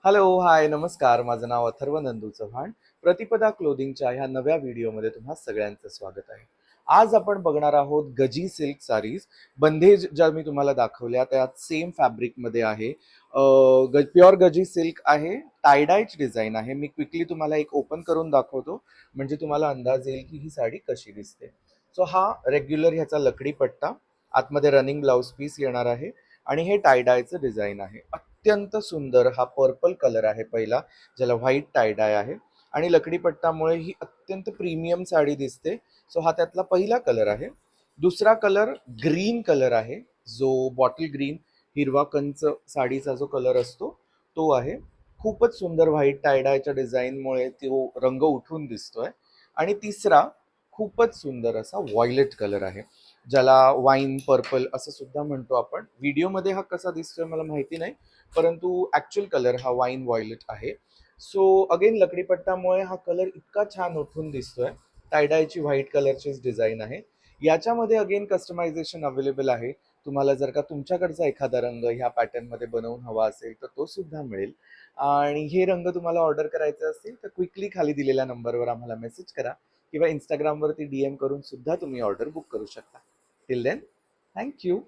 Hello, हाय, नमस्कार. माझं नाव अथर्व नंदू चव्हाण. प्रतिपदा क्लोदिंगच्या ह्या नव्या व्हिडिओमध्ये तुम्हा सगळ्यांचं स्वागत आहे. आज आपण बघणार आहोत गजी सिल्क साडीज. बंधेज ज्या मी तुम्हाला दाखवल्या त्यात सेम फॅब्रिकमध्ये आहे. प्युअर गजी सिल्क आहे. टायडायची डिझाईन आहे. मी क्विकली तुम्हाला एक ओपन करून दाखवतो म्हणजे तुम्हाला अंदाज येईल की ही साडी कशी दिसते. सो हा रेग्युलर ह्याचा लकडी पट्टा, आतमध्ये रनिंग ब्लाउज पीस येणार आहे आणि हे टायडायचं डिझाईन आहे. अत्यंत सुंदर हा पर्पल कलर आहे पहिला, ज्याला व्हाईट टायडाय आहे आणि लकडी पट्टामुळे ही अत्यंत प्रीमियम साडी दिसते. सो हा त्यातला पहिला कलर आहे. दुसरा कलर ग्रीन कलर आहे, जो बॉटल ग्रीन, हिरवा कंच साडीचा जो कलर असतो तो आहे. खूपच सुंदर व्हाईट टायडायच्या डिझाईनमुळे तो रंग उठून दिसतोय. आणि तिसरा खूपच सुंदर असा व्हायलेट कलर आहे, ज्याला वाईन पर्पल असं सुद्धा म्हणतो आपण. व्हिडिओमध्ये हा कसा दिसतोय मला माहिती नाही, परंतु ऍक्च्युअल कलर हा वाईन व्हायलेट आहे. सो अगेन लकडीपट्टामुळे हा कलर इतका छान उठून दिसतोय. टायडायची व्हाईट कलरचीच डिझाईन आहे. याच्यामध्ये अगेन कस्टमायझेशन अवेलेबल आहे. तुम्हाला जर का तुमच्याकडचा एखादा रंग ह्या पॅटर्नमध्ये बनवून हवा असेल तर तो सुद्धा मिळेल. आणि हे रंग तुम्हाला ऑर्डर करायचे असतील तर क्विकली खाली दिलेल्या नंबरवर आम्हाला मेसेज करा किंवा इंस्टाग्रामवरती DM करून सुद्धा तुम्ही ऑर्डर बुक करू शकता. Till then, thank you.